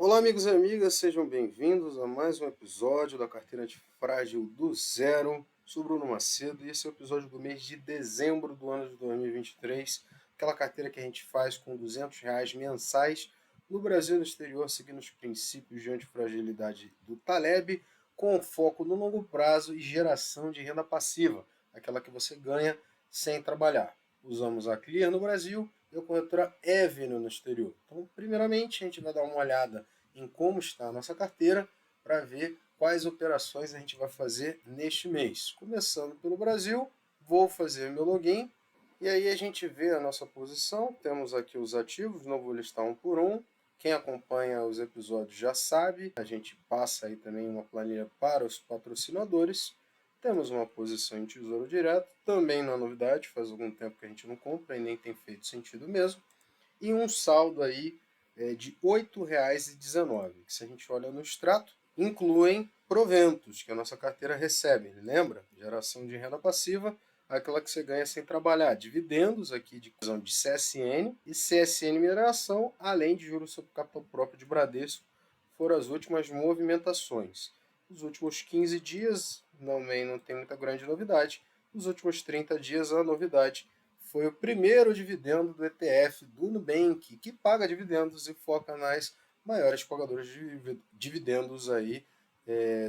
Olá, amigos e amigas, sejam bem-vindos a mais um episódio da Carteira Antifrágil do Zero. Sou Bruno Macedo e esse é o episódio do mês de dezembro do ano de 2023. Aquela carteira que a gente faz com R$ 200 mensais no Brasil e no exterior, seguindo os princípios de antifragilidade do Taleb, com foco no longo prazo e geração de renda passiva, aquela que você ganha sem trabalhar. Usamos a Clear no Brasil e a corretora Avenue no exterior. Então, primeiramente, a gente vai dar uma olhada em como está a nossa carteira para ver quais operações a gente vai fazer neste mês. Começando pelo Brasil, vou fazer meu login e aí a gente vê a nossa posição. Temos aqui os ativos, não vou listar um por um. Quem acompanha os episódios já sabe. A gente passa aí também uma planilha para os patrocinadores. Temos uma posição em Tesouro Direto, também não é novidade, faz algum tempo que a gente não compra e nem tem feito sentido mesmo. E um saldo aí de R$ 8,19, que se a gente olha no extrato, incluem proventos que a nossa carteira recebe, lembra? Geração de renda passiva, aquela que você ganha sem trabalhar, dividendos aqui de CSN e CSN Mineração, além de juros sobre capital próprio de Bradesco, foram as últimas movimentações. Os últimos 15 dias também não tem muita grande novidade. Os últimos 30 dias a novidade foi o primeiro dividendo do ETF do Nubank, que paga dividendos e foca nas maiores pagadoras de dividendos aí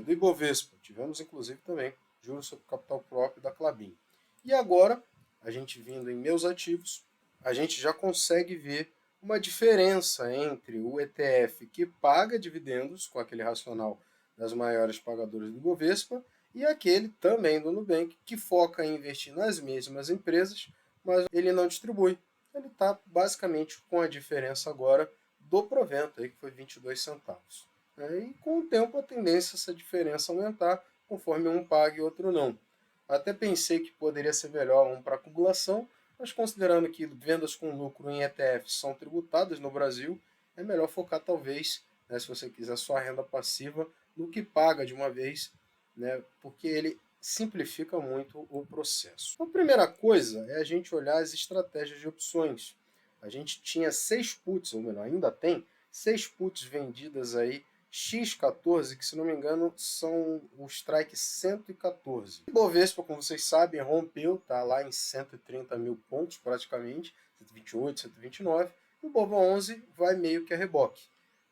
do Ibovespa. Tivemos inclusive também juros sobre capital próprio da Clabin. E agora, a gente vindo em meus ativos, a gente já consegue ver uma diferença entre o ETF que paga dividendos, com aquele racional das maiores pagadoras do Ibovespa, e aquele também do Nubank, que foca em investir nas mesmas empresas, mas ele não distribui. Ele está basicamente com a diferença agora do provento, aí, que foi 22 centavos. E com o tempo a tendência é essa diferença aumentar, conforme um paga e outro não. Até pensei que poderia ser melhor um para acumulação, mas considerando que vendas com lucro em ETFs são tributadas no Brasil, é melhor focar talvez, né, se você quiser sua renda passiva, no que paga de uma vez, né, porque ele simplifica muito o processo. Então, a primeira coisa é a gente olhar as estratégias de opções. A gente tinha 6 puts, ou melhor, ainda tem 6 puts vendidas aí X14, que se não me engano são o strike 114. O Bovespa, como vocês sabem, rompeu, está lá em 130 mil pontos praticamente, 128, 129, e o Bova 11 vai meio que a reboque.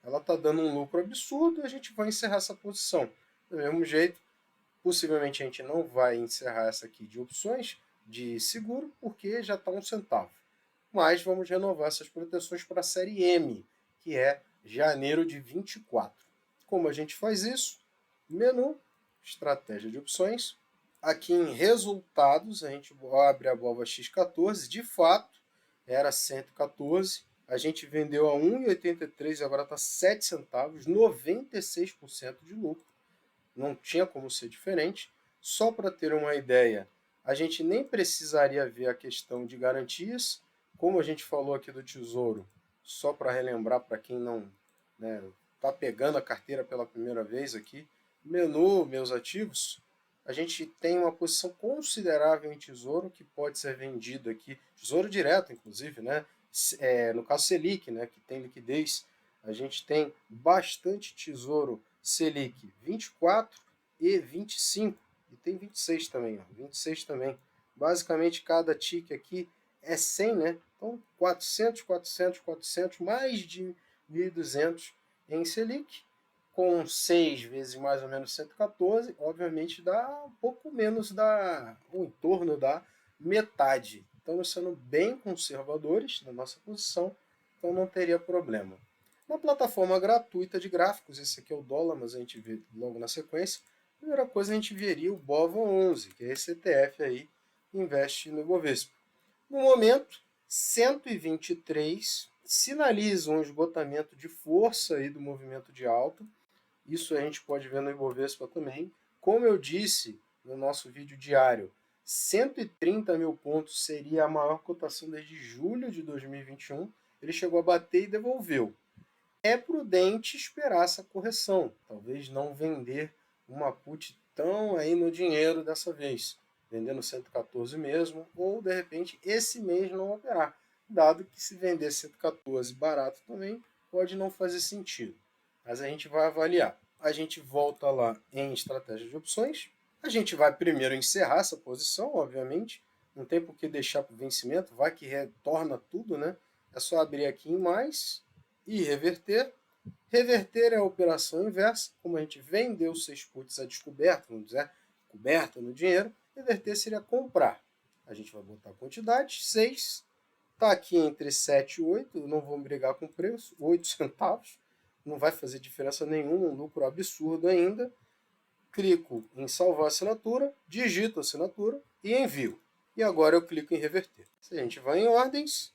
Ela está dando um lucro absurdo e a gente vai encerrar essa posição. Do mesmo jeito, possivelmente a gente não vai encerrar essa aqui de opções de seguro, porque já está 1 centavo. Mas vamos renovar essas proteções para a série M, que é janeiro de 24. Como a gente faz isso? Menu, estratégia de opções. Aqui em resultados, a gente abre a Bova X14. De fato, era 114. A gente vendeu a 1,83 e agora está 7 centavos, 96% de lucro. Não tinha como ser diferente. Só para ter uma ideia, a gente nem precisaria ver a questão de garantias, como a gente falou aqui do Tesouro, só para relembrar para quem não está pegando a carteira pela primeira vez aqui, menu, meus ativos, a gente tem uma posição considerável em Tesouro que pode ser vendido aqui, Tesouro Direto, inclusive, né? No caso Selic, né, que tem liquidez, a gente tem bastante Tesouro Selic 24 e 25, e tem 26 também, ó, 26 também. Basicamente cada tique aqui é 100, né? Então 400, 400, 400, mais de 1.200 em Selic, com 6 vezes mais ou menos 114, obviamente dá um pouco menos ou em torno da metade. Então, nós sendo bem conservadores na nossa posição, então não teria problema. Uma plataforma gratuita de gráficos, esse aqui é o dólar, mas a gente vê logo na sequência. A primeira coisa, a gente veria o BOVA 11, que é esse ETF aí, que investe no Ibovespa. No momento, 123 sinaliza um esgotamento de força aí do movimento de alta. Isso a gente pode ver no Ibovespa também. Como eu disse no nosso vídeo diário, 130 mil pontos seria a maior cotação desde julho de 2021. Ele chegou a bater e devolveu. É prudente esperar essa correção. Talvez não vender uma put tão aí no dinheiro dessa vez. Vendendo 114 mesmo, ou de repente esse mês não operar. Dado que se vender 114 barato também, pode não fazer sentido. Mas a gente vai avaliar. A gente volta lá em estratégia de opções. A gente vai primeiro encerrar essa posição, obviamente. Não tem por que deixar para o vencimento. Vai que retorna tudo, né? É só abrir aqui em mais e reverter. Reverter é a operação inversa. Como a gente vendeu 6 puts a descoberto, vamos dizer, coberto no dinheiro, reverter seria comprar. A gente vai botar a quantidade, 6. Está aqui entre 7 e 8, não vou brigar com o preço, 8 centavos. Não vai fazer diferença nenhuma, um lucro absurdo ainda. Clico em salvar assinatura, digito a assinatura e envio. E agora eu clico em reverter. Se a gente vai em ordens,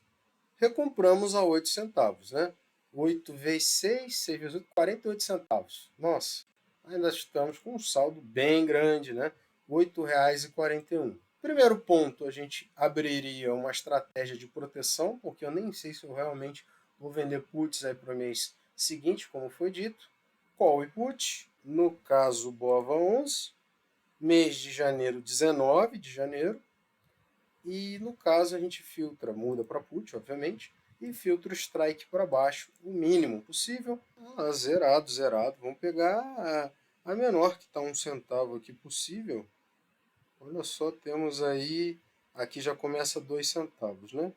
recompramos a 8 centavos, né? 8 vezes 6, 6 vezes 8, 48 centavos. Nossa, ainda estamos com um saldo bem grande, né? R$ 8,41. Primeiro ponto, a gente abriria uma estratégia de proteção, porque eu nem sei se eu realmente vou vender puts aí para o mês seguinte, como foi dito. Call e put, no caso BOVA 11, mês de janeiro 19 de janeiro, e no caso a gente filtra, muda para put, obviamente, e filtra o strike para baixo, o mínimo possível. Zerado, zerado. Vamos pegar a menor que está 1 centavo aqui possível. Olha só, temos aí, aqui já começa 2 centavos, né?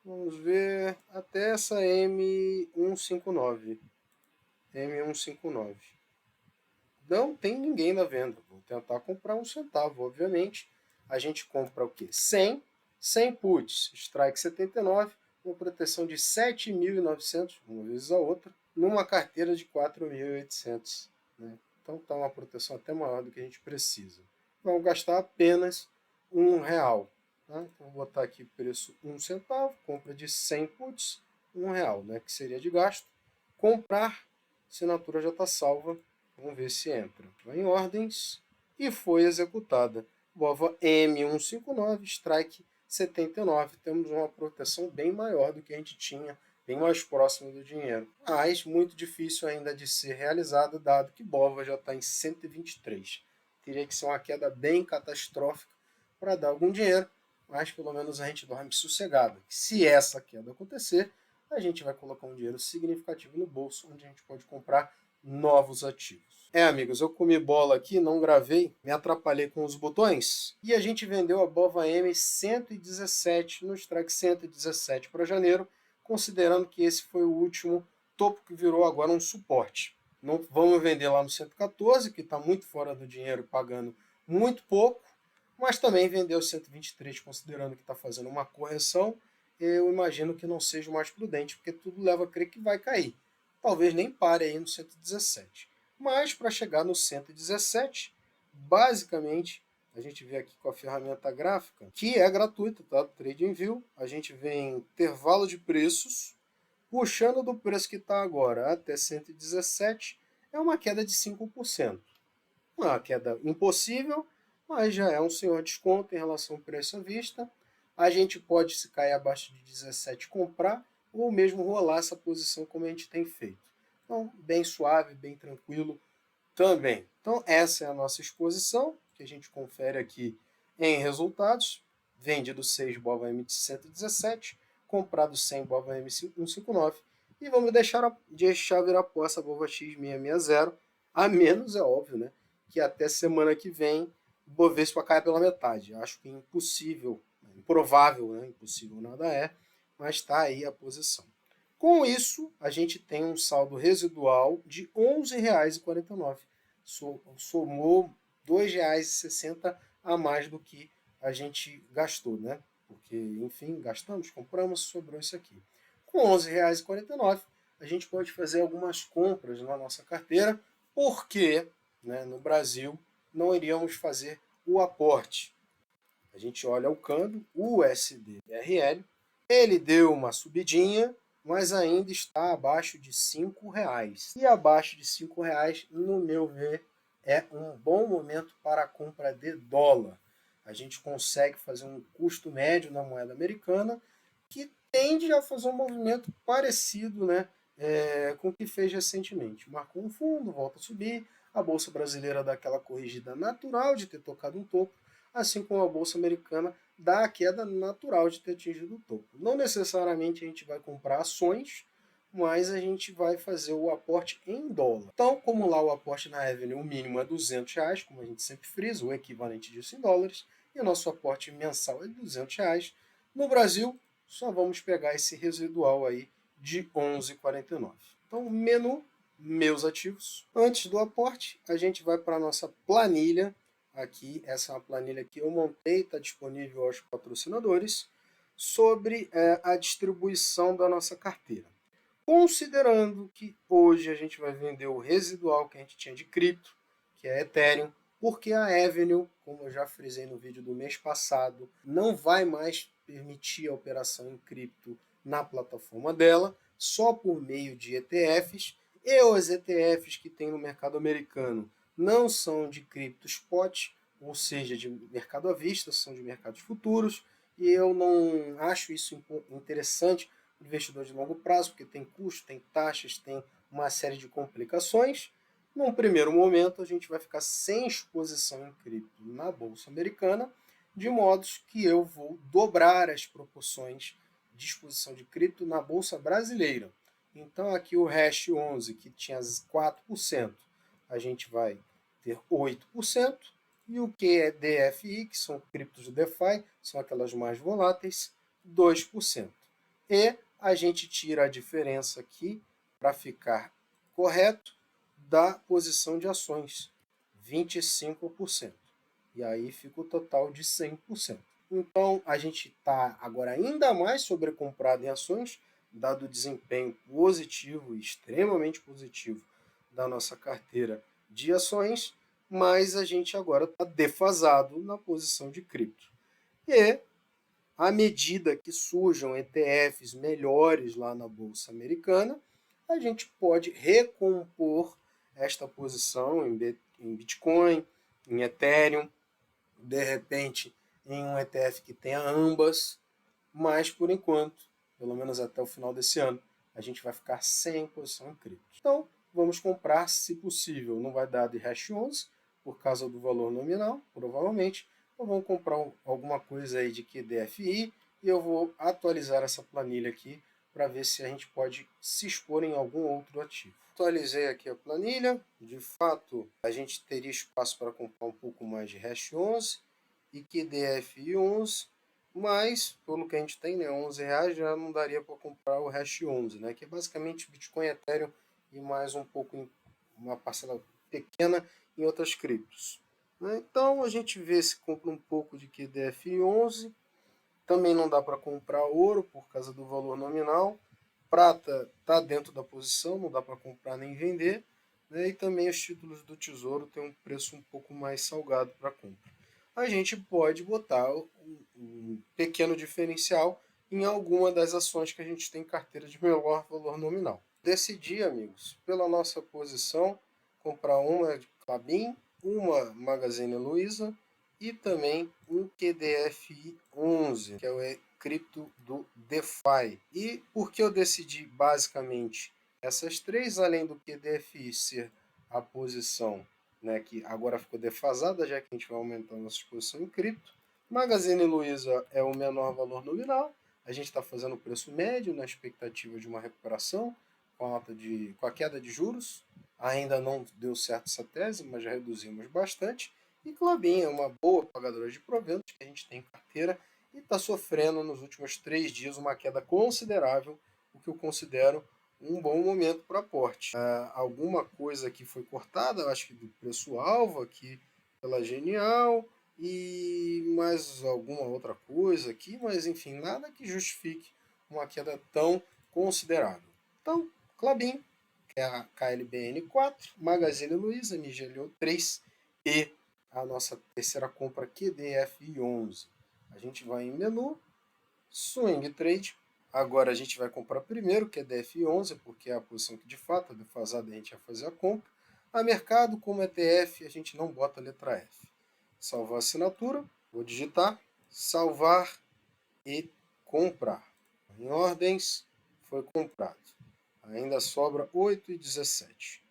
Vamos ver até essa M159. M159. Não tem ninguém na venda. Vou tentar comprar 1 centavo, obviamente. A gente compra o quê? 100 puts, strike 79, uma proteção de 7.900, uma vez a outra, numa carteira de 4.800. Né? Então está uma proteção até maior do que a gente precisa. Vamos gastar apenas R$ 1. Tá? Então vou botar aqui preço 1 centavo, compra de 100 puts, R$ 1, né? Que seria de gasto. Comprar, assinatura já está salva. Vamos ver se entra. Vai em ordens e foi executada. BOVA M159, strike 79. Temos uma proteção bem maior do que a gente tinha, bem mais próximo do dinheiro. Mas muito difícil ainda de ser realizado, dado que BOVA já está em 123. Teria que ser uma queda bem catastrófica para dar algum dinheiro, mas pelo menos a gente dorme sossegado. Se essa queda acontecer, a gente vai colocar um dinheiro significativo no bolso, onde a gente pode comprar novos ativos. Amigos, eu comi bola aqui, não gravei, me atrapalhei com os botões e a gente vendeu a BOVA M 117 no strike 117 para janeiro, considerando que esse foi o último topo que virou agora um suporte. Não vamos vender lá no 114, que está muito fora do dinheiro, pagando muito pouco, mas também vendeu o 123, considerando que está fazendo uma correção. Eu imagino que não seja o mais prudente, porque tudo leva a crer que vai cair. Talvez nem pare aí no 117. Mas para chegar no 117, basicamente, a gente vê aqui com a ferramenta gráfica, que é gratuita, tá? TradingView, a gente vê em intervalo de preços, puxando do preço que está agora até 117, é uma queda de 5%. Não é uma queda impossível, mas já é um senhor desconto em relação ao preço à vista. A gente pode, se cair abaixo de 17, comprar, ou mesmo rolar essa posição como a gente tem feito. Então, bem suave, bem tranquilo também. Então, essa é a nossa exposição, que a gente confere aqui em resultados. Vendido 6 BOVA M de 117, comprado 100 BOVA M 159. E vamos deixar virar pó essa BOVA X660, a menos, é óbvio, né, que até semana que vem o Bovespa cai pela metade. Acho que é impossível, improvável, né, impossível nada é, mas está aí a posição. Com isso, a gente tem um saldo residual de R$ 11,49. Somou R$ 2,60 a mais do que a gente gastou, né? Porque, enfim, gastamos, compramos, sobrou isso aqui. Com R$ 11,49, a gente pode fazer algumas compras na nossa carteira, porque, né, no Brasil não iríamos fazer o aporte. A gente olha o câmbio, o USD-BRL, ele deu uma subidinha, mas ainda está abaixo de R$ 5,00. E abaixo de R$ 5,00, no meu ver, é um bom momento para a compra de dólar. A gente consegue fazer um custo médio na moeda americana que tende a fazer um movimento parecido, né, com o que fez recentemente. Marcou um fundo, volta a subir, a Bolsa Brasileira dá aquela corrigida natural de ter tocado um topo, assim como a Bolsa Americana dá a queda natural de ter atingido o topo. Não necessariamente a gente vai comprar ações, mas a gente vai fazer o aporte em dólar. Então, como lá o aporte na Avenue, o mínimo é R$ 200, como a gente sempre frisa, o equivalente disso em dólares, e o nosso aporte mensal é R$ 200. No Brasil, só vamos pegar esse residual aí de 11,49. Então, menu, meus ativos. Antes do aporte, a gente vai para a nossa planilha. Aqui, essa é uma planilha que eu montei, está disponível aos patrocinadores, sobre a distribuição da nossa carteira. Considerando que hoje a gente vai vender o residual que a gente tinha de cripto, que é Ethereum, porque a Avenue, como eu já frisei no vídeo do mês passado, não vai mais permitir a operação em cripto na plataforma dela, só por meio de ETFs, e os ETFs que tem no mercado americano não são de cripto spot, ou seja, de mercado à vista, são de mercados futuros, e eu não acho isso interessante para o investidor de longo prazo, porque tem custo, tem taxas, tem uma série de complicações. Num primeiro momento, a gente vai ficar sem exposição em cripto na Bolsa Americana, de modo que eu vou dobrar as proporções de exposição de cripto na Bolsa Brasileira. Então, aqui o Hash 11, que tinha 4%, a gente vai ter 8%, e o QDFI, que são criptos de DeFi, são aquelas mais voláteis, 2%. E a gente tira a diferença aqui, para ficar correto, da posição de ações, 25%. E aí fica o total de 100%. Então, a gente está agora ainda mais sobrecomprado em ações, dado o desempenho positivo, extremamente positivo, da nossa carteira de ações, mas a gente agora está defasado na posição de cripto. E, à medida que surjam ETFs melhores lá na Bolsa Americana, a gente pode recompor esta posição em Bitcoin, em Ethereum, de repente em um ETF que tenha ambas, mas por enquanto, pelo menos até o final desse ano, a gente vai ficar sem posição em cripto. Então, vamos comprar, se possível, não vai dar de Hash 11, por causa do valor nominal, provavelmente, ou vamos comprar alguma coisa aí de QDFI, e eu vou atualizar essa planilha aqui para ver se a gente pode se expor em algum outro ativo. Atualizei aqui a planilha, de fato a gente teria espaço para comprar um pouco mais de Hash 11 e QDFI 11, mas pelo que a gente tem, né, R$ 11 já não daria para comprar o Hash 11, né, que é basicamente Bitcoin, Ethereum e mais um pouco, uma parcela pequena em outras criptos. Então a gente vê se compra um pouco de QDFI 11. Também não dá para comprar ouro por causa do valor nominal. Prata está dentro da posição, não dá para comprar nem vender. Né? E também os títulos do Tesouro têm um preço um pouco mais salgado para compra. A gente pode botar um pequeno diferencial em alguma das ações que a gente tem carteira de menor valor nominal. Decidi, amigos, pela nossa posição, comprar uma de Klabin, uma Magazine Luiza, e também um QDFI 11, que é o cripto do DeFi. E por que eu decidi basicamente essas três, além do QDFI ser a posição, né, que agora ficou defasada, já que a gente vai aumentar a nossa exposição em cripto. Magazine Luiza é o menor valor nominal, a gente está fazendo o preço médio na expectativa de uma recuperação com a queda de juros. Ainda não deu certo essa tese, mas já reduzimos bastante. E Klabin é uma boa pagadora de proventos que a gente tem em carteira e está sofrendo nos últimos 3 dias uma queda considerável, o que eu considero um bom momento para aporte. Alguma coisa que foi cortada, acho que do preço-alvo aqui pela Genial e mais alguma outra coisa aqui, mas enfim, nada que justifique uma queda tão considerável. Então, Klabin, que é a KLBN 4, Magazine Luiza, MGLO 3 e a nossa terceira compra QDFI 11. A gente vai em menu, Swing Trade. Agora a gente vai comprar primeiro QDFI 11, porque é a posição que de fato é defasada, a gente vai fazer a compra. A mercado, como ETF, a gente não bota a letra F. Salvar assinatura, vou digitar, salvar e comprar. Em ordens, foi comprado. Ainda sobra 8,17.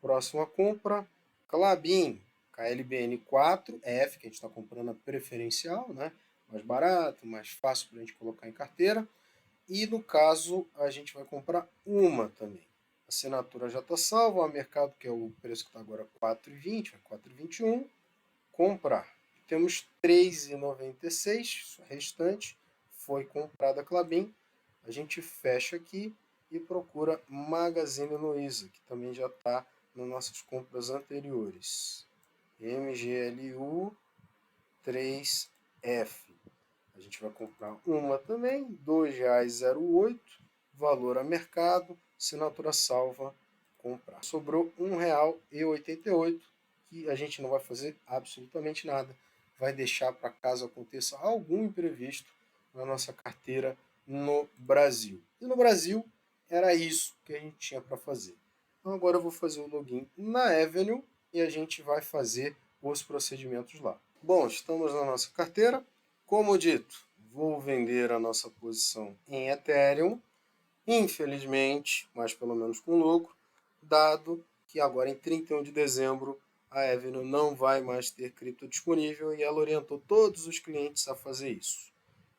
Próxima compra, Klabin, KLBN 4F, que a gente está comprando a preferencial, né? Mais barato, mais fácil para a gente colocar em carteira. E no caso, a gente vai comprar uma também. A assinatura já está salva, a mercado, que é o preço que está agora 4,20, 4,21, comprar. Temos 3,96, restante, foi comprada a Klabin. A gente fecha aqui e procura Magazine Luiza, que também já está nas nossas compras anteriores. MGLU 3F. A gente vai comprar uma também, R$ 2,08, valor a mercado, assinatura salva, comprar. Sobrou R$ 1,88, que a gente não vai fazer absolutamente nada. Vai deixar para caso aconteça algum imprevisto na nossa carteira no Brasil. E no Brasil era isso que a gente tinha para fazer. Então agora eu vou fazer o login na Avenue e a gente vai fazer os procedimentos lá. Bom, estamos na nossa carteira. Como dito, vou vender a nossa posição em Ethereum, infelizmente, mas pelo menos com lucro, dado que agora em 31 de dezembro a Avenue não vai mais ter cripto disponível e ela orientou todos os clientes a fazer isso.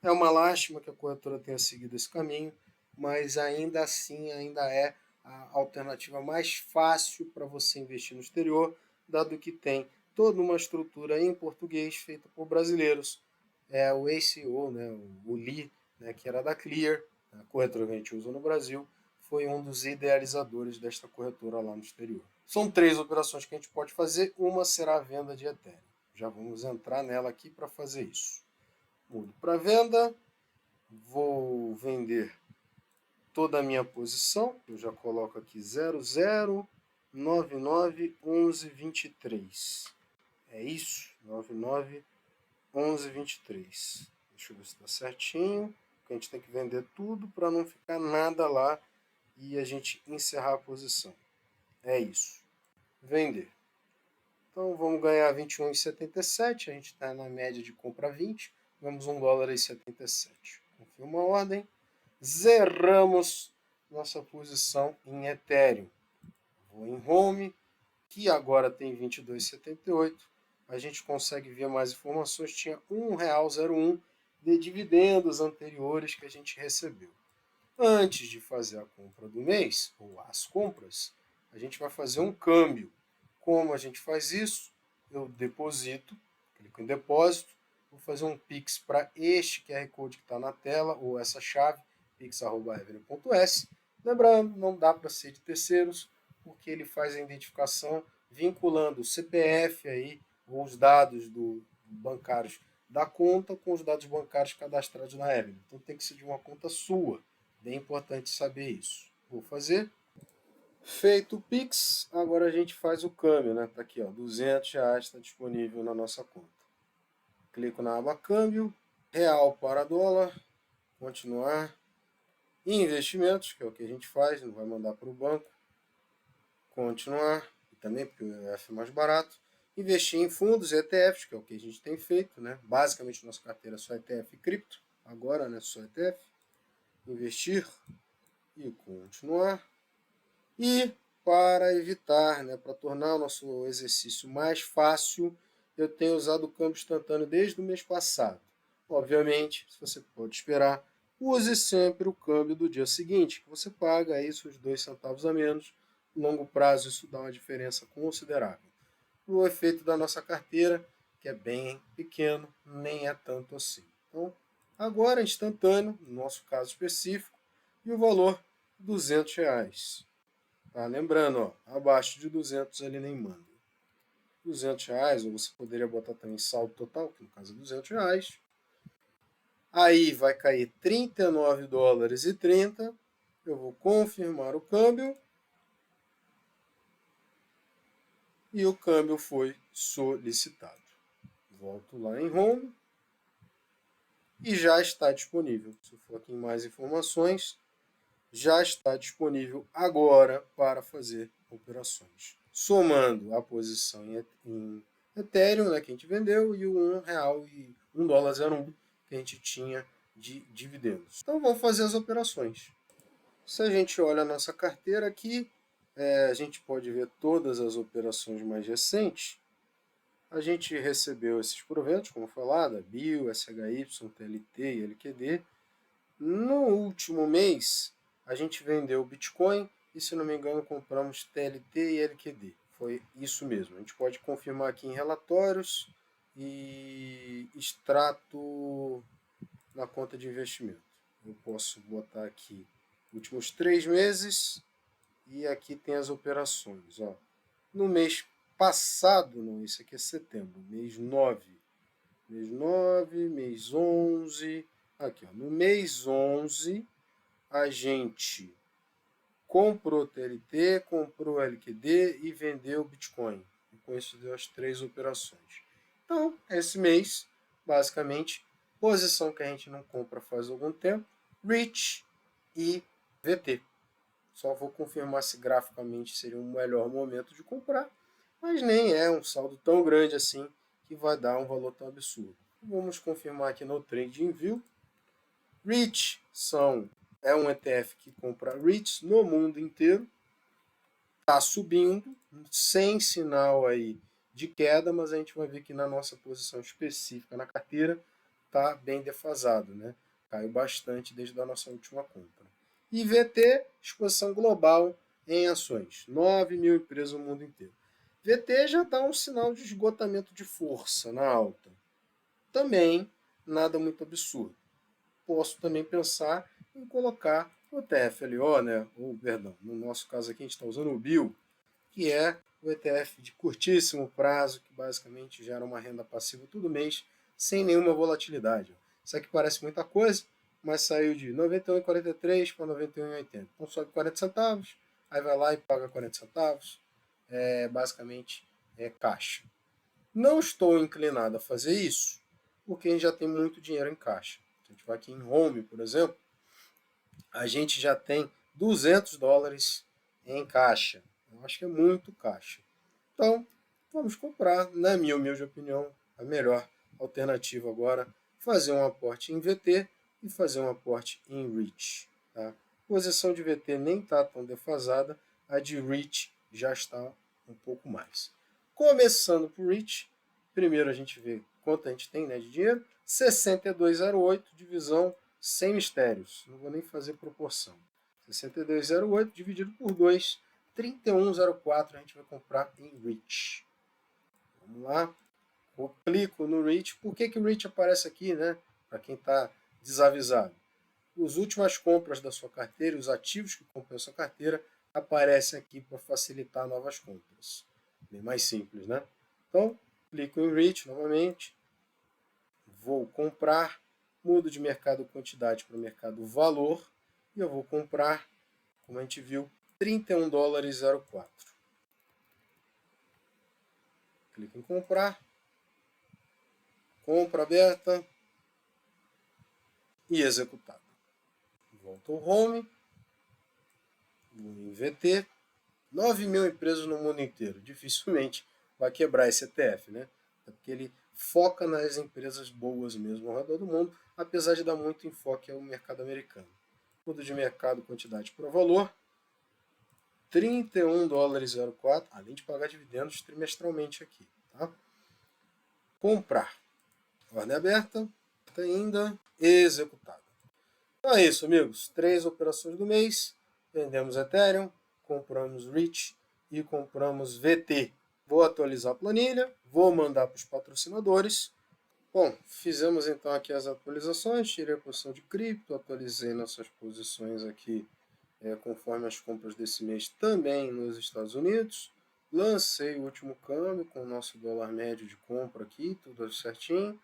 É uma lástima que a corretora tenha seguido esse caminho, mas ainda assim ainda é a alternativa mais fácil para você investir no exterior, dado que tem toda uma estrutura em português feita por brasileiros. É o ACO, né, o Lee, né, que era da Clear, a corretora que a gente usa no Brasil, foi um dos idealizadores desta corretora lá no exterior. São 3 operações que a gente pode fazer, uma será a venda de Ethereum. Já vamos entrar nela aqui para fazer isso. Mudo para venda, vou vender toda a minha posição, eu já coloco aqui 00991123. É isso, 991123. Deixa eu ver se está certinho. A gente tem que vender tudo para não ficar nada lá e a gente encerrar a posição. É isso. Vender. Então vamos ganhar 21,77. A gente está na média de compra 20. Vamos $1,77. Confirma a ordem. Zerramos nossa posição em Ethereum. Vou em Home, que agora tem 22,78. A gente consegue ver mais informações. Tinha R$ 1,01 de dividendos anteriores que a gente recebeu. Antes de fazer a compra do mês, ou as compras, a gente vai fazer um câmbio. Como a gente faz isso? Eu deposito, clico em depósito, vou fazer um Pix para este QR Code que está na tela, ou essa chave, pix@revenue.s. Lembrando, não dá para ser de terceiros, porque ele faz a identificação vinculando o CPF aí, ou os dados bancários da conta com os dados bancários cadastrados na Revenue. Então tem que ser de uma conta sua. Bem importante saber isso. Vou fazer. Feito o Pix, agora a gente faz o câmbio, né? Tá aqui, ó, R$ 200 está disponível na nossa conta. Clico na aba câmbio, real para dólar, continuar. Investimentos, que é o que a gente faz, não vai mandar para o banco. Continuar, e também porque o EF é mais barato. Investir em fundos e ETFs, que é o que a gente tem feito, né? Basicamente nossa carteira é só ETF e cripto, agora, né? Só ETF. Investir e continuar. E para evitar, né, para tornar o nosso exercício mais fácil, eu tenho usado o câmbio instantâneo desde o mês passado. Obviamente, se você pode esperar, use sempre o câmbio do dia seguinte, que você paga aí seus 2 centavos a menos. No longo prazo, isso dá uma diferença considerável. O efeito da nossa carteira, que é bem pequeno, nem é tanto assim. Então, agora instantâneo, no nosso caso específico, e o valor R$ 200. Tá? Lembrando, ó, abaixo de 200 ele nem manda. R$ 200, ou você poderia botar também saldo total, que no caso é R$ 200. Aí vai cair $39,30. Eu vou confirmar o câmbio. E o câmbio foi solicitado. Volto lá em Home. E já está disponível. Se eu for aqui em mais informações, já está disponível agora para fazer operações. Somando a posição em Ethereum, né, que a gente vendeu, e o R$1 e $1,01 que a gente tinha de dividendos. Então vamos fazer as operações. Se a gente olha a nossa carteira aqui, a gente pode ver todas as operações mais recentes. A gente recebeu esses proventos, como falado, BIO, SHY, TLT e LQD, no último mês, a gente vendeu Bitcoin e, se não me engano, compramos TLT e LQD. Foi isso mesmo. A gente pode confirmar aqui em relatórios e extrato na conta de investimento. Eu posso botar aqui últimos 3 meses e aqui tem as operações. Ó. No mês passado, não, isso aqui é setembro, mês 9. Mês 9, mês 11. Aqui, ó, no mês 11, a gente comprou TLT, comprou LQD e vendeu Bitcoin. E com isso deu as 3 operações. Então, esse mês, basicamente, posição que a gente não compra faz algum tempo, REIT e VT. Só vou confirmar se graficamente seria um melhor momento de comprar, mas nem é um saldo tão grande assim que vai dar um valor tão absurdo. Vamos confirmar aqui no TradingView. REIT é um ETF que compra REITs no mundo inteiro. Está subindo, sem sinal aí de queda, mas a gente vai ver que na nossa posição específica na carteira está bem defasado, né? Caiu bastante desde a nossa última compra. E VT, exposição global em ações. 9 mil empresas no mundo inteiro. VT já dá um sinal de esgotamento de força na alta. Também nada muito absurdo. Posso também pensar em colocar o TFLO, né? Ou, perdão, no nosso caso aqui a gente está usando o BIL, que é o ETF de curtíssimo prazo, que basicamente gera uma renda passiva todo mês, sem nenhuma volatilidade. Isso aqui parece muita coisa, mas saiu de 91,43 para 91,80. Então sobe 40 centavos, aí vai lá e paga 40 centavos. Basicamente é caixa. Não estou inclinado a fazer isso, porque a gente já tem muito dinheiro em caixa. A gente vai aqui em Home, por exemplo, a gente já tem $200 em caixa. Eu acho que é muito caixa. Então, vamos comprar, na minha humilde opinião, a melhor alternativa agora, fazer um aporte em VT e fazer um aporte em REIT. Tá? A posição de VT nem está tão defasada, a de REIT já está um pouco mais. Começando por REIT, primeiro a gente vê quanto a gente tem, né, de dinheiro, 62,08, divisão sem mistérios, não vou nem fazer proporção. 62,08 dividido por 2, 31,04 a gente vai comprar em REIT. Vamos lá. Eu clico no REIT. Por que o REIT aparece aqui, né? Para quem está desavisado. As últimas compras da sua carteira, os ativos que compram a sua carteira, aparecem aqui para facilitar novas compras. Bem mais simples, né? Então, clico em REIT novamente. Vou comprar. Mudo de mercado quantidade para o mercado valor. E eu vou comprar, como a gente viu, $31,04. Clico em comprar. Compra aberta e executada. Volto ao Home. Vou em VT. 9 mil empresas no mundo inteiro. Dificilmente vai quebrar esse ETF, né? Porque ele foca nas empresas boas mesmo ao redor do mundo, apesar de dar muito enfoque ao mercado americano. Mudo de mercado quantidade para valor. $31,04, além de pagar dividendos trimestralmente aqui. Tá? Comprar. Ordem aberta, ainda executada. Então é isso, amigos. 3 operações do mês. Vendemos Ethereum, compramos REIT e compramos VT. Vou atualizar a planilha, vou mandar para os patrocinadores. Bom, fizemos então aqui as atualizações, tirei a posição de cripto, atualizei nossas posições aqui conforme as compras desse mês também nos Estados Unidos. Lancei o último câmbio com o nosso dólar médio de compra aqui, tudo certinho.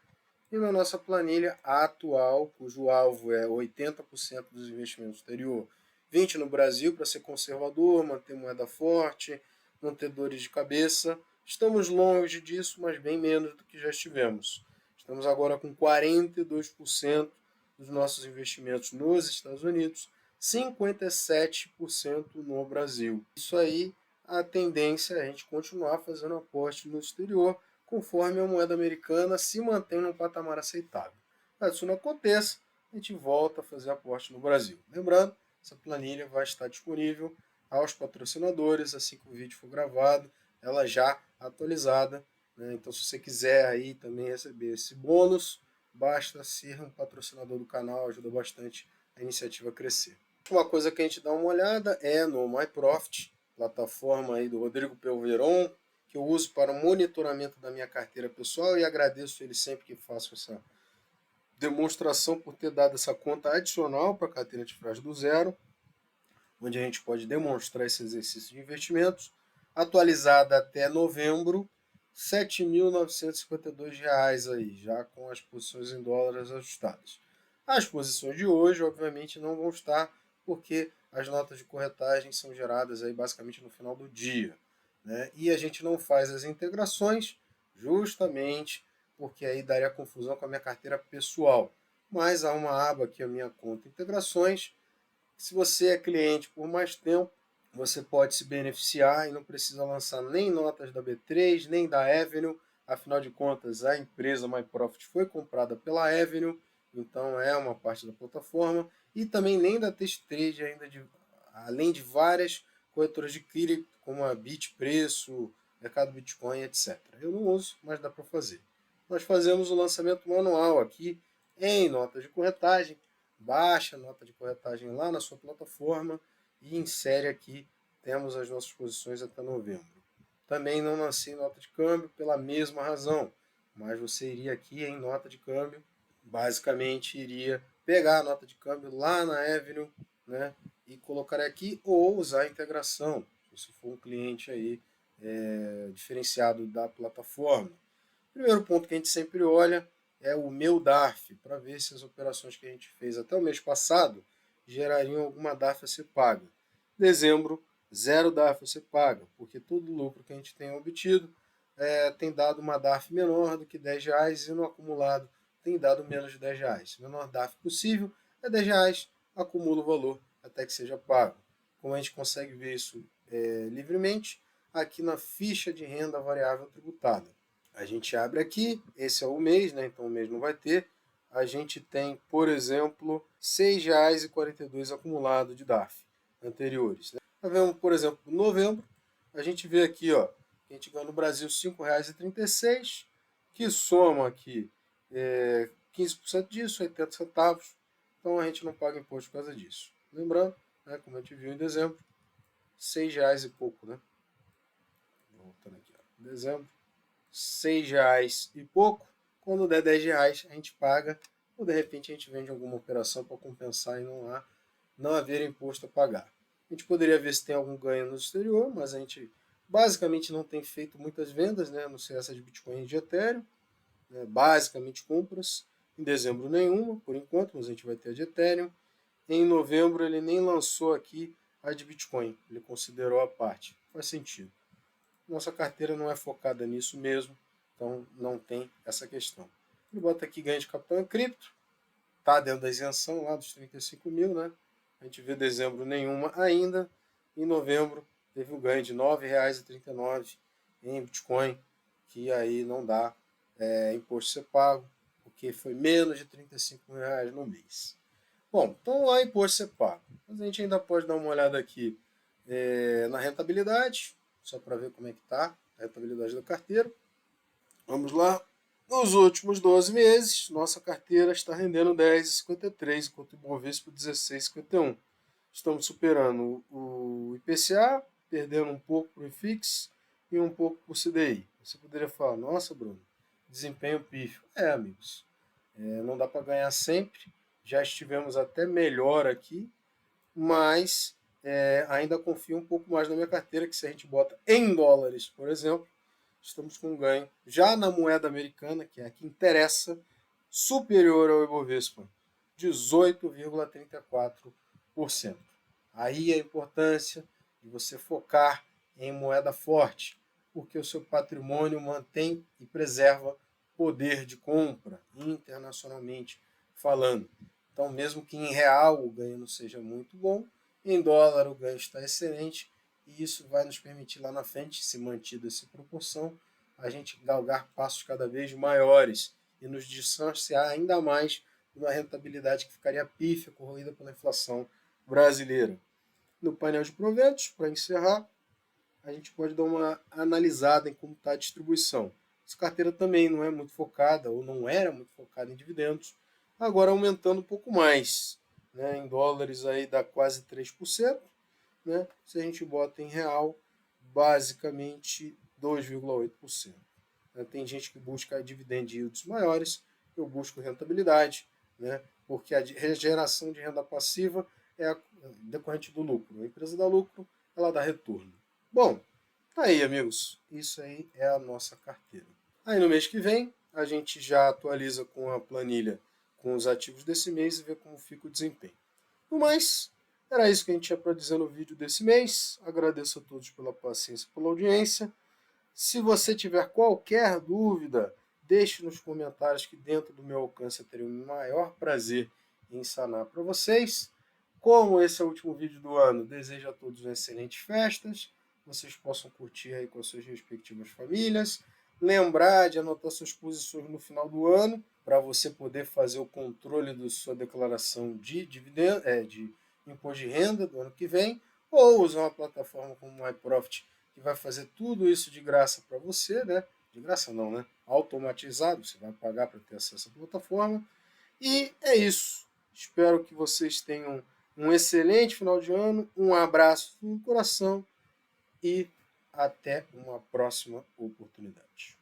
E na nossa planilha atual, cujo alvo é 80% dos investimentos exterior, 20% no Brasil para ser conservador, manter moeda forte, não ter dores de cabeça. Estamos longe disso, mas bem menos do que já estivemos. Estamos agora com 42% dos nossos investimentos nos Estados Unidos, 57% no Brasil. Isso aí, a tendência é a gente continuar fazendo aporte no exterior, conforme a moeda americana se mantém num patamar aceitável. Caso isso não aconteça, a gente volta a fazer aporte no Brasil. Lembrando, essa planilha vai estar disponível aos patrocinadores assim que o vídeo for gravado, ela já atualizada. Né? Então, se você quiser aí também receber esse bônus, basta ser um patrocinador do canal, ajuda bastante a iniciativa crescer. Uma coisa que a gente dá uma olhada é no MyProfit, plataforma aí do Rodrigo Pelveron, que eu uso para o monitoramento da minha carteira pessoal e agradeço ele sempre que faço essa demonstração por ter dado essa conta adicional para a carteira antifrágil do zero, onde a gente pode demonstrar esse exercício de investimentos, atualizada até novembro, R$ 7.952 aí, já com as posições em dólares ajustadas. As posições de hoje, obviamente, não vão estar, porque as notas de corretagem são geradas aí basicamente no final do dia, né? E a gente não faz as integrações justamente porque aí daria confusão com a minha carteira pessoal. Mas há uma aba aqui, a minha conta integrações. Se você é cliente por mais tempo, você pode se beneficiar e não precisa lançar nem notas da B3, nem da Avenue. Afinal de contas, a empresa MyProfit foi comprada pela Avenue, então é uma parte da plataforma. E também nem da T-Trade, além de várias corretoras de cripto, como a Bitpreço, Mercado Bitcoin, etc. Eu não uso, mas dá para fazer. Nós fazemos o lançamento manual aqui em notas de corretagem. Baixa a nota de corretagem lá na sua plataforma e insere aqui, temos as nossas posições até novembro. Também não lancei nota de câmbio pela mesma razão, mas você iria aqui em nota de câmbio, basicamente iria pegar a nota de câmbio lá na Avenue, né, e colocar aqui ou usar a integração, se for um cliente aí diferenciado da plataforma. Primeiro ponto que a gente sempre olha é o meu DARF, para ver se as operações que a gente fez até o mês passado gerariam alguma DARF a ser paga. Dezembro, zero DARF a ser paga, porque todo lucro que a gente tem obtido tem dado uma DARF menor do que R$10 e no acumulado tem dado menos de R$10. O menor DARF possível é R$10, acumula o valor até que seja pago. Como a gente consegue ver isso livremente, aqui na ficha de renda variável tributada. A gente abre aqui, esse é o mês, né? Então o mês não vai ter. A gente tem, por exemplo, R$ 6,42 acumulado de DARF anteriores. Né? Tá vendo, por exemplo, novembro, a gente vê aqui, ó, a gente ganha no Brasil R$ 5,36, que soma aqui 15% disso, 80 centavos. Então a gente não paga imposto por causa disso. Lembrando, né, como a gente viu em dezembro, R$ 6 e pouco, né? Voltando aqui, ó, dezembro. R$6 e pouco, quando der R$10 a gente paga, ou de repente a gente vende alguma operação para compensar e não haver imposto a pagar. A gente poderia ver se tem algum ganho no exterior, mas a gente basicamente não tem feito muitas vendas, né, no CS de Bitcoin e de Ethereum, né, basicamente compras, em dezembro nenhuma, por enquanto, mas a gente vai ter a de Ethereum. Em novembro ele nem lançou aqui a de Bitcoin, ele considerou a parte, faz sentido. Nossa carteira não é focada nisso mesmo, então não tem essa questão. Ele bota aqui ganho de capital em cripto, está dentro da isenção lá dos 35 mil, né? A gente vê dezembro nenhuma ainda, em novembro teve um ganho de R$ 9,39 em Bitcoin, que aí não dá imposto ser pago, porque foi menos de R$35 mil no mês. Bom, então há imposto ser pago, mas a gente ainda pode dar uma olhada aqui na rentabilidade, só para ver como é que está a rentabilidade da carteira. Vamos lá. Nos últimos 12 meses, nossa carteira está rendendo 10,53, enquanto o Ibovespa 16,51. Estamos superando o IPCA, perdendo um pouco para o IFIX e um pouco para o CDI. Você poderia falar, nossa, Bruno, desempenho pífio. Amigos, não dá para ganhar sempre. Já estivemos até melhor aqui, mas ainda confio um pouco mais na minha carteira, que se a gente bota em dólares, por exemplo, estamos com um ganho já na moeda americana, que é a que interessa, superior ao Ibovespa, 18,34%. Aí a importância de você focar em moeda forte, porque o seu patrimônio mantém e preserva poder de compra, internacionalmente falando. Então, mesmo que em real o ganho não seja muito bom, em dólar o ganho está excelente e isso vai nos permitir lá na frente, se mantido essa proporção, a gente galgar passos cada vez maiores e nos distanciar ainda mais de uma rentabilidade que ficaria pífia, corroída pela inflação brasileira. No painel de proventos, para encerrar, a gente pode dar uma analisada em como está a distribuição. Essa carteira também não é muito focada, ou não era muito focada em dividendos, agora aumentando um pouco mais. né? Em dólares aí dá quase 3%, né? Se a gente bota em real, basicamente 2,8%. Tem gente que busca dividend yields maiores, eu busco rentabilidade, né? Porque a geração de renda passiva é decorrente do lucro. A empresa dá lucro, ela dá retorno. Bom, tá aí, amigos. Isso aí é a nossa carteira. Aí no mês que vem, a gente já atualiza com a planilha com os ativos desse mês e vê como fica o desempenho. No mais, era isso que a gente tinha para dizer no vídeo desse mês. Agradeço a todos pela paciência e pela audiência. Se você tiver qualquer dúvida, deixe nos comentários que dentro do meu alcance eu terei o maior prazer em sanar para vocês. Como esse é o último vídeo do ano, desejo a todos excelentes festas, vocês possam curtir aí com as suas respectivas famílias. Lembrar de anotar suas posições no final do ano, para você poder fazer o controle da sua declaração de dividendo, de imposto de renda do ano que vem, ou usar uma plataforma como o iProfit, que vai fazer tudo isso de graça para você, né? De graça não, né? Automatizado, você vai pagar para ter acesso à plataforma. E é isso. Espero que vocês tenham um excelente final de ano, um abraço no coração e até uma próxima oportunidade.